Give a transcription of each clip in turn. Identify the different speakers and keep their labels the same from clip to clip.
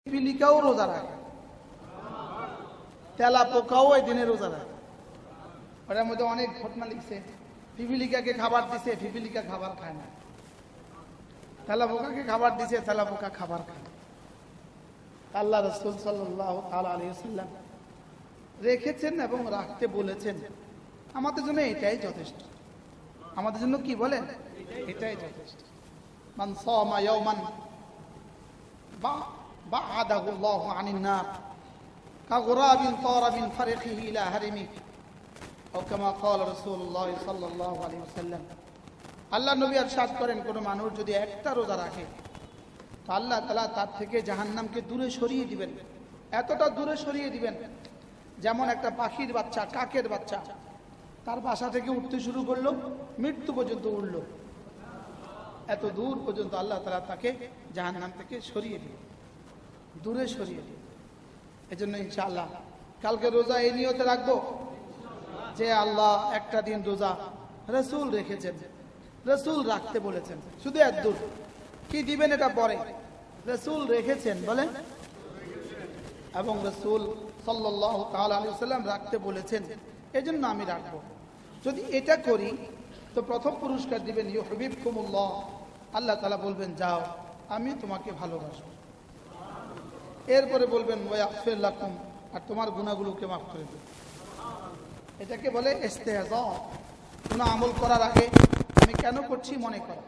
Speaker 1: পিপিলিকাও রোজা রাখে, তেলা পোকাও এই দিনে রোজা রাখে। ওটার মধ্যে অনেক ঘটনা লিখছে। পিপিলিকাকে খাবার দিছে, পিপিলিকা খাবার খায় না। তেলা পোকাকে খাবার দিছে, তেলা পোকা খাবার খায় না। আল্লাহ রাসূল সাল্লাল্লাহু তাআলা আলাইহি ওয়াসাল্লাম রেখেছেন এবং রাখতে বলেছেন। আমাদের জন্য এটাই যথেষ্ট। আমাদের জন্য কি বলেন? এটাই যথেষ্ট। মান সামা ইয়াওমান বা'আদাহু আল্লাহু আনিন নার কাগুরাবিন তারা মিন ফারিখিহি ইলা হারিমিহি আও কামা ক্বালা রাসূলুল্লাহ সাল্লাল্লাহু আলাইহি ওয়াসাল্লাম। আল্লাহ নবী ইরশাদ করেন, কোন মানুষ যদি একটা রোজা রাখে তো আল্লাহ তাআলা তার থেকে জাহান্নামকে দূরে সরিয়ে দিবেন। এতটা দূরে সরিয়ে দিবেন যেমন একটা পাখির বাচ্চা, কাকের বাচ্চা তার বাসা থেকে উঠতে শুরু করলো, মৃত্যু পর্যন্ত উঠলো, এত দূর পর্যন্ত আল্লাহ তাআলা তাকে জাহান্নাম থেকে সরিয়ে দিবেন, দূরে সরিয়ে দিবেন। এজন্য ইনশাআল্লাহ কালকে রোজা এই নিয়তে রাখবো যে আল্লাহ একটা দিন রোজা রাসূল রেখেছেন, রাসূল রাখতে বলেছেন। শুধু এত দূর কি দিবেন এটা পরে, রাসূল রেখেছেন বলেন, এবং রাসূল সাল্লাল্লাহু তাআলা আলাইহি ওয়াসাল্লাম রাখতে বলেছেন, এজন্য আমি রাখবো। যদি এটা করি তো প্রথম পুরস্কার দিবেন ইউহিব্বুকুমুল্লাহ, আল্লাহ তাআলা বলবেন যাও আমি তোমাকে ভালোবাসবো। এরপরে বলবেন ওয়াগফির লাকুম, আর তোমার গুনাহগুলোকে মাফ করে দেব। এটাকে বলে ইস্তেহজা। কোনো আমল করার আগে আমি কেন করছি মনে করা।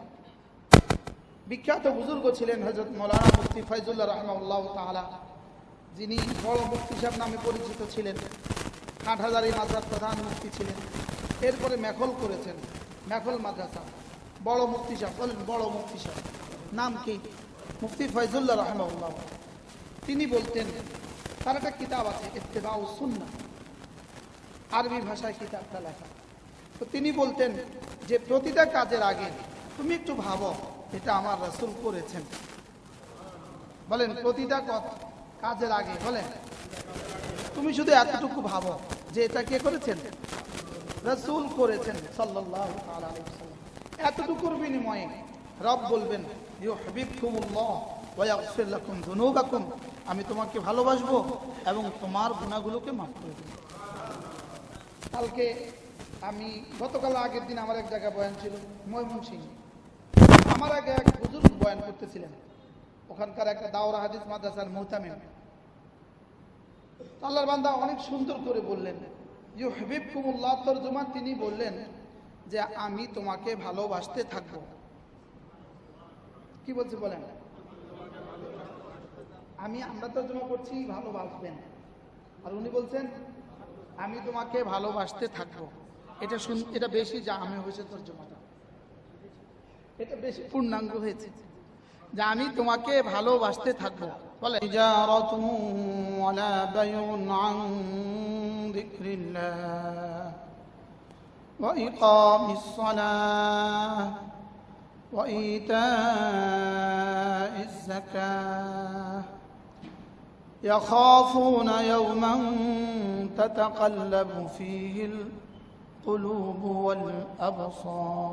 Speaker 1: বিখ্যাত বুজুর্গ ছিলেন হযরত মাওলানা মুফতি ফয়জুল্লাহ রাহমাহুল্লাহ তাআলা, যিনি বড় মুফতি সাহেব নামে পরিচিত ছিলেন। হাটহাজারী মাদ্রাসার প্রধান মুফতি ছিলেন। এরপরে মেখল করেছেন, মেখল মাদ্রাসা। বড় মুফতি সাহেব, বলেন বড় মুফতি সাহেব নাম কি? মুফতি ফয়জুল্লাহ রাহমাহুল্লাহ। তিনি বলতেন, তার একটা কিতাব আছে ইত্তেবাউস সুন্নাহ, আরবি ভাষায় কিতাবটা লেখা। তো তিনি বলতেন যে প্রতিটা কাজের আগে তুমি একটু ভাবো এটা আমার রাসূল করেছেন। বলেন প্রতিটা কাজের আগে বলেন তুমি শুধু এতটুকু ভাবো যে এটা কে করেছেন? রাসূল করেছেন সাল্লাল্লাহু তাআলা আলাইহি ওয়াসাল্লাম। এতটুকুর বিনিময়ে রব বলবেন ইউহিব্বুকুমুল্লাহ ওয়া ইয়াগফির লাকুম যুনুবাকুম, আমি তোমাকে ভালোবাসবো এবং তোমার গুনাহগুলোকে মাফ করে দেব। কালকে আমি গতকাল আগের দিন আমার এক জায়গায় বয়ান ছিল ময়মনসিংহ। আমার আগে এক বুজুর্গ বয়ান করতেছিলেন, ওখানকার একটা দাওরা হাদিস মাদ্রাসার মুহতামিম। আল্লাহর বান্দা অনেক সুন্দর করে বললেন ইউহিব্বুকুমুল্লাহ, তরজমা তিনি বললেন যে আমি তোমাকে ভালোবাসতে থাকবো। কি বলছে বলেন? আমরা তরজমা করছি ভালোবাসবেন, আর উনি বলছেন আমি তোমাকে ভালোবাসতে থাকবো। এটা বেশি জামে হয়েছে তরজমাটা, এটা বেশি পূর্ণাঙ্গ হয়েছে যে আমি তোমাকে ভালোবাসতে থাকবো। বলে ইজারাতুন ওয়ালা বাইউন আন যিকরিল্লাহ ওয়া ইকামিস সালাহ ওয়া ইতাইজ যাকাহ يخافون يوما تتقلب فيه القلوب والأبصار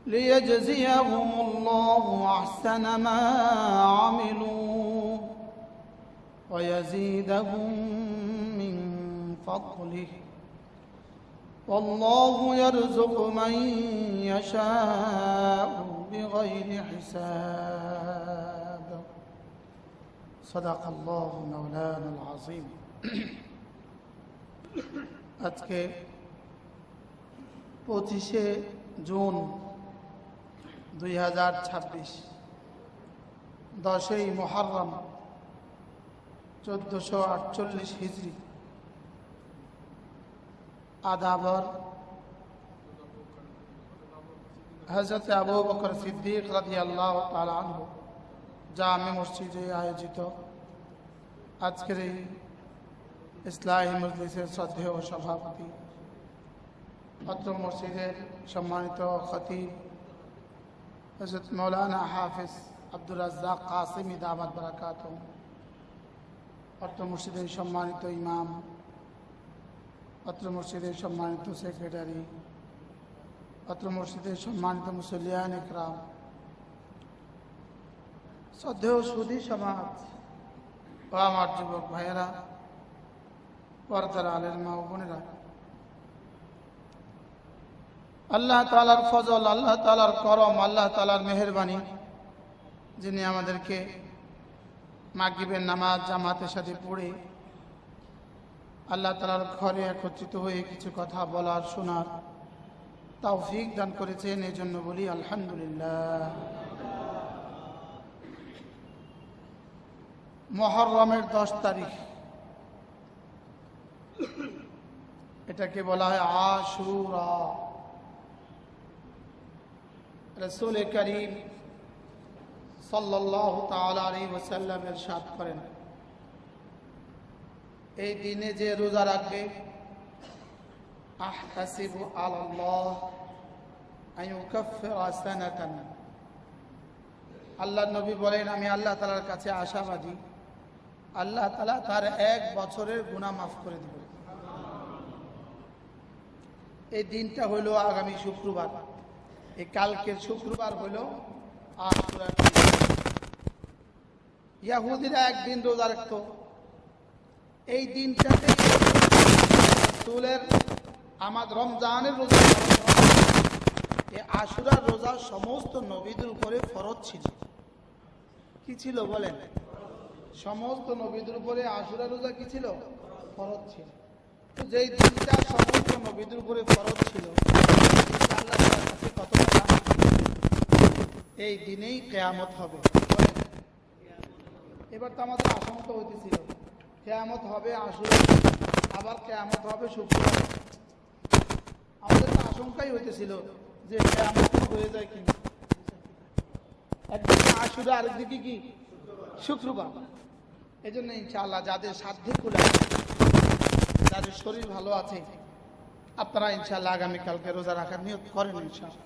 Speaker 1: ليجزيهم الله أحسن ما عملوا ويزيدهم من فضله والله يرزق من يشاء بغير حساب صدق الله مولانا العظيم। আজকে 25শে জুন 2026, 10ই মুহররম 1448 হিজরি। আদাবর হযরত আবু বকর সিদ্দিক রাদিয়াল্লাহু তাআলা আনহু জামে মসজিদে আয়োজিত আজকের এই ইসলাহি মজলিসের শ্রদ্ধেয় সভাপতি, অত্র মসজিদের সম্মানিত খতিব হযরত মাওলানা হাফিজ আব্দুর রাজ্জাক কাসেমি দামাত বারাকাতুহু, অত্র মসজিদের সম্মানিত ইমাম, অত্র মসজিদের সম্মানিত সেক্রেটারি, অত্র মসজিদের সম্মানিত মুসল্লিয়ান ইকরাম, শ্রদ্ধেয় সুধী সমাজ ও আমার যুবক ভাইয়েরা, পর্দার আলের মা ও বোনেরা, আল্লাহ তাআলার ফজল, আল্লাহ তাআলার করম, আল্লাহ তাআলার মেহেরবানি, যিনি আমাদেরকে মাগরিবের নামাজ জামাতের সাথে পড়ে আল্লাহ তাআলার ঘরে একত্রিত হয়ে কিছু কথা বলার শোনার তৌফিক দান করেছেন, এই জন্য বলি আলহামদুলিল্লাহ। মুহররমের 10 তারিখ, এটাকে বলা হয় আশুরা। রাসূল করিম সাল্লাল্লাহু তাআলা আলাইহি ওয়াসাল্লাম ইরশাদ করেন, এই দিনে যে রোজা রাখবে, আহতাসিবু আলাল্লাহ আন ইউকাফিরা সানাতান, আল্লাহর নবী বলেন আমি আল্লাহ তাআলার কাছে আশাবাদী আল্লাহ তাআলা তার 1 বছরের গুনাহ মাফ করে দিবেন। এই দিনটা হলো আগামী শুক্রবার, এই কালকের শুক্রবার হলো আশুরা। ইহুদিরা একদিন রোজা রাখতো, এই দিনটাতে রাসূলের আমাদের রমজানের রোজা, এই আশুরার রোজা সমস্ত নবীদের উপরে ফরজ ছিল। কি ছিল বলেন? সমস্ত নবীদের উপরে আশুরা রোজা কি ছিল? ফরজ ছিল। তো যেই দিনটা সমস্ত নবীদের উপরে ফরজ ছিল, আল্লাহ তাআলার কাছে কত দাম, এই দিনেই কিয়ামত হবে। এবার তো আমাদের আশঙ্কা হইতেছিল কিয়ামত হবে আশুরা, আবার কিয়ামত হবে শুক্রবার। আমাদের তো আশঙ্কাই হইতেছিল যে কিয়ামত হয়ে যায় কিনা, একদিকে আশুরা আরেকদিকে কি শুক্রবার। এই জন্য ইনশাআল্লাহ যাদের সাধ্যে কুলায়, যাদের শরীর ভালো আছে, আপনারা ইনশাআল্লাহ আগামীকালকে রোজা রাখার নিয়ত করেন। ইনশাআল্লাহ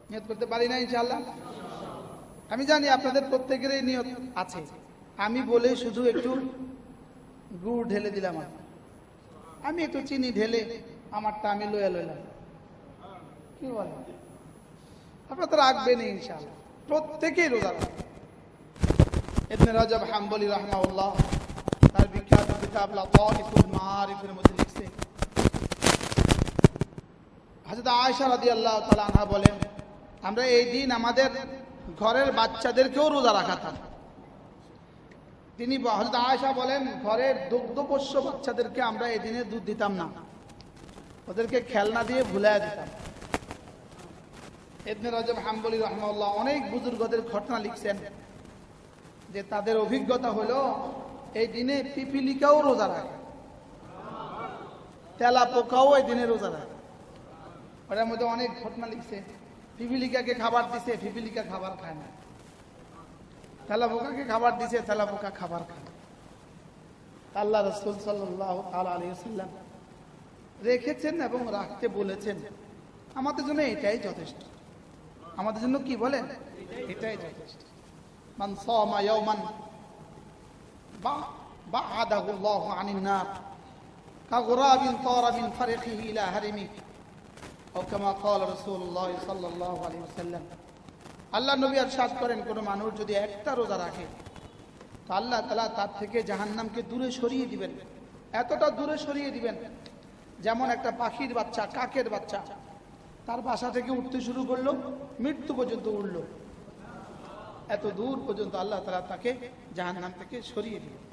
Speaker 1: নিয়ত করতে পারি না ইনশাআল্লাহ? আমি জানি আপনাদের প্রত্যেকেরই নিয়ত আছে, আমি বলে শুধু একটু গুড় ঢেলে দিলাম, আমি একটু চিনি ঢেলে আমারটা আমি লইয়া লইলাম। কি বলেন? আপনারা তো রাখবেন ইনশাআল্লাহ, প্রত্যেকেই রোজা রাখবেন। ইবনে রাজব হাম্বলি রাহমাহুল্লাহ তার বিখ্যাত কিতাব লাতাইফুল মাআরিফের মধ্যে লিখছে, হযরত আয়েশা রাদিয়াল্লাহু তাআলা আনহা বলেন, আমরা এই দিন আমাদের ঘরের বাচ্চাদেরকেও রোজা রাখাতাম। তিনি হযরত আয়েশা বলেন, ঘরের দুগ্ধপোষ্য বাচ্চাদেরকে আমরা এই দিনে দুধ দিতাম না, ওদেরকে খেলনা দিয়ে ভুলাইয়া দিতাম। ইবনে রাজব হাম্বলি রাহমাহুল্লাহ অনেক বুজুর্গদের ঘটনা লিখছেন যে তাদের অভিজ্ঞতা হলো এই দিনে পিপিলিকাও রোজা রাখে, তেলা পোকাও এই দিনে রোজা রাখে। ওটার মধ্যে অনেক ঘটনা লিখছে, পিপিলিকাকে খাবার দিছে, পিপিলিকা খাবার খায় না, তেলা পোকাকে খাবার দিছে, তেলা পোকা খাবার খায় না। আল্লাহ রাসূল সাল্লাল্লাহু তাআলা আলাইহি ওয়াসাল্লাম রেখেছেন এবং রাখতে বলেছেন, আমাদের জন্য এটাই যথেষ্ট। আমাদের জন্য কি বলেন? এটাই যথেষ্ট। মান সামা ইয়াওমান বা'আদাহু আল্লাহু আনিন নার কাগুরাবিন তারা মিন ফারিখিহি ইলা হারিমিহি ও কামা ক্বালা রাসূলুল্লাহ সাল্লাল্লাহু আলাইহি ওয়াসাল্লাম। আল্লাহ নবী ইরশাদ করেন, কোন মানুষ যদি একটা রোজা রাখে তো আল্লাহ তাআলা তার থেকে জাহান্নামকে দূরে সরিয়ে দিবেন, এতটা দূরে সরিয়ে দিবেন যেমন একটা পাখির বাচ্চা, কাকের বাচ্চা তার বাসা থেকে উঠতে শুরু করলো, মৃত্যু পর্যন্ত উঠলো, এত দূর পর্যন্ত আল্লাহ তাআলা তাকে জাহান্নাম থেকে সরিয়ে দিবেন,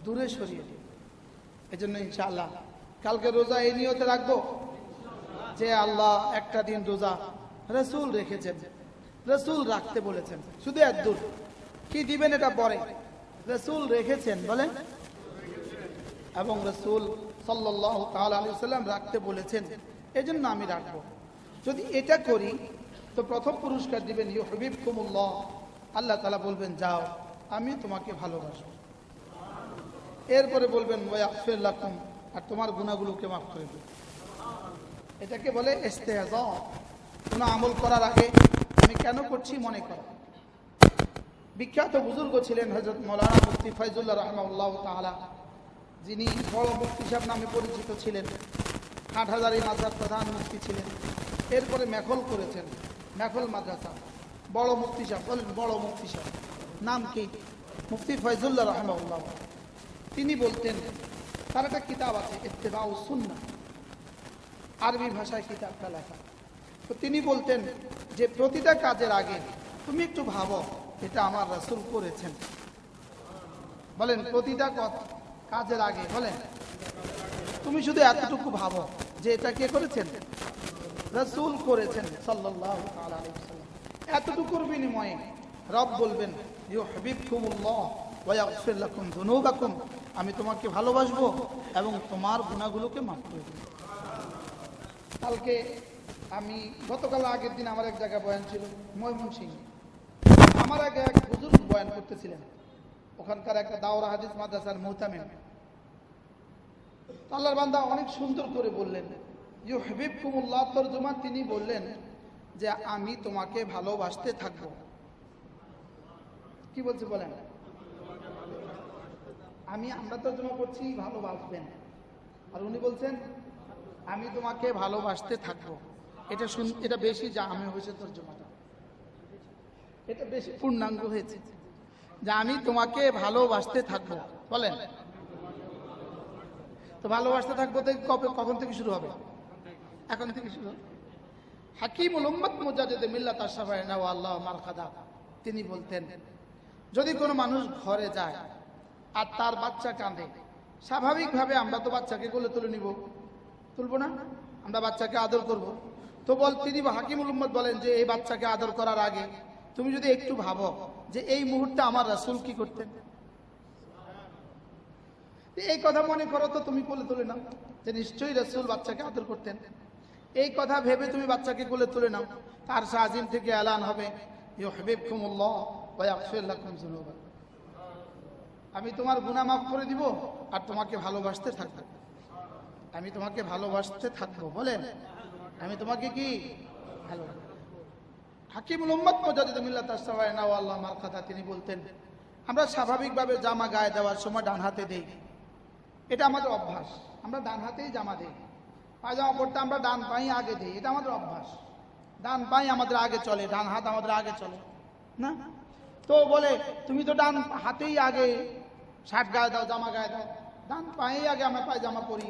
Speaker 1: দূরে সরিয়ে দিবেন। এই জন্য ইনশাআল্লাহ কালকে রোজা এই নিয়তে রাখবো যে আল্লাহ একটা দিন রোজা রাসূল রেখেছেন, রাসূল রাখতে বলেছেন, শুধু এত দূর কি দিবেন এটা পরে, রাসূল রেখেছেন বলেন, এবং রাসূল সাল্লাল্লাহু তাআলা আলাইহি ওয়াসাল্লাম রাখতে বলেছেন, এজন্য আমি রাখবো। যদি এটা করি তো প্রথম পুরস্কার দিবেন ইউহিব্বুকুমুল্লাহ, আল্লাহ তাআলা বলবেন যাও আমি তোমাকে ভালোবাসবো। এরপরে বলবেন ওয়াগফির লাকুম, আর তোমার গুনাহগুলোকে মাফ করে দেব। এটাকে বলে ইস্তেহজা। কোনো আমল করার আগে আমি কেন করছি মনে করো। বিখ্যাত বুজুর্গ ছিলেন হযরত মাওলানা মুফতি ফয়জুল্লাহ রাহমাহুল্লাহ তাআলা, যিনি বড় মুফতি সাহেব নামে পরিচিত ছিলেন, হাটহাজারী মাদ্রাসার প্রধান মুফতি ছিলেন। এরপরে মেখল করেছেন, মেখল মাদ্রাসা। বড় মুফতি সাহেব, বলেন বড় মুফতি সাহেব, নাম কি? মুফতি ফয়জুল্লাহ রাহমাহুল্লাহ। তিনি বলতেন, তার একটা কিতাব আছে ইত্তেবাউ সুন্নাহ, আরবি ভাষায় কিতাবটা লেখা। তো তিনি বলতেন যে প্রতিটা কাজের আগে তুমি একটু ভাবো এটা আমার রাসূল করেছেন। বলেন প্রতিটা কাজের আগে বলেন তুমি শুধু এতটুকু ভাবো যে এটা কে করেছেন? রাসূল করেছেন সাল্লাল্লাহু তাআলা আলাইহি ওয়াসাল্লাম। এতটুকুর বিনিময়ে রব বলবেন ইউহিব্বুকুমুল্লাহ ওয়া ইয়াগফির লাকুম যুনুবাকুম, আমি তোমাকে ভালোবাসবো এবং তোমার গুনাহগুলোকে মাফ করে দেব। কালকে আমি গতকাল আগের দিন আমার এক জায়গায় বয়ান ছিল ময়মনসিংহ। আমার আগে এক হুজুর বয়ান করতেছিলেন, ওখানকার একটা দাওরা হাদিস মাদ্রাসার মুহতামিম। আল্লাহর বান্দা অনেক সুন্দর করে বললেন ইউহিব্বুকুমুল্লাহ, তরজমা তিনি বললেন যে আমি তোমাকে ভালোবাসতে থাকবো। কি বলছে বলেন? আমরা তরজমা করছি ভালোবাসবেন, আর উনি বলছেন আমি তোমাকে ভালোবাসতে থাকবো। এটা বেশি জামে হয়েছে তরজমাটা, এটা বেশি পূর্ণাঙ্গ হয়েছে যে আমি তোমাকে ভালোবাসতে থাকবো। বলেন তো ভালোবাসতে থাকবো কখন থেকে শুরু হবে? এখন থেকে শুরু হবে। হাকিমুল উম্মত মুজাদ্দিদ মিল্লাত আশরাফিনা ওয়া আল্লাহ মারকাদা তিনি বলতেন, যদি কোনো মানুষ ঘরে যায় আর তার বাচ্চা কাঁদে, স্বাভাবিকভাবে আমরা তো বাচ্চাকে কোলে তুলে নিব, তুলবো না? আমরা বাচ্চাকে আদর করব। তো তিনি হাকিমুল উম্মত বলেন যে এই বাচ্চাকে আদর করার আগে তুমি যদি একটু ভাবো যে এই মুহূর্তে আমার রাসূল কি করতেন, এই কথা মনে করো তো তুমি কোলে তুলে নাও যে নিশ্চয়ই রাসূল বাচ্চাকে আদর করতেন। এই কথা ভেবে তুমি বাচ্চাকে কোলে তুলে নাও, তার আজিম থেকে এলান হবে ইউহিব্বুকুমুল্লাহ ওয়া ইয়াগফির লাকুম যুনুবাকুম, আমি তোমার গুনাহ মাফ করে দিব আর তোমাকে ভালোবাসতে থাকবো। আমি তোমাকে ভালোবাসতে থাকবো। বলেন আমি তোমাকে কি ভালোবাসবো। হাকিমুল উম্মত মুজাদ্দিদ মিল্লাত আশরাফিনা ওয়া আল্লাহ মারকাদা তিনি বলতেন, আমরা স্বাভাবিকভাবে জামা গায়ে দেওয়ার সময় ডান হাতে দেই, এটা আমাদের অভ্যাস। আমরা ডান হাতেই জামা দেই। পায়জামা পরতে আমরা ডান পাই আগে দিই, এটা আমাদের অভ্যাস। ডান পাই আমাদের আগে চলে, ডান হাত আমাদের আগে চলে না? তো বলে তুমি তো ডান হাতেই আগে শার্ট গায়ে দাও, জামা গায়ে দাও, ডান পায়ে আগে আমরা পায়জামা পরি।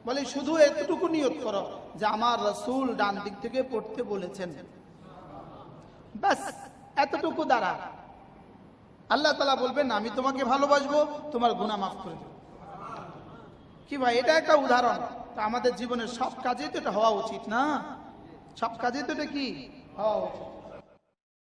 Speaker 1: বলে শুধু এতটুকু নিয়ত করো যে আমার রাসূল ডান দিক থেকে পড়তে বলেছেন, ব্যাস এতটুকু দ্বারা আল্লাহ তাআলা বলবেন আমি তোমাকে ভালোবাসবো, তোমার গুনাহ মাফ করে দেব। কি ভাই, এটা একটা উদাহরণ। তা আমাদের জীবনের সব কাজেই তো এটা হওয়া উচিত না? সব কাজেই তো এটা কি হওয়া উচিত।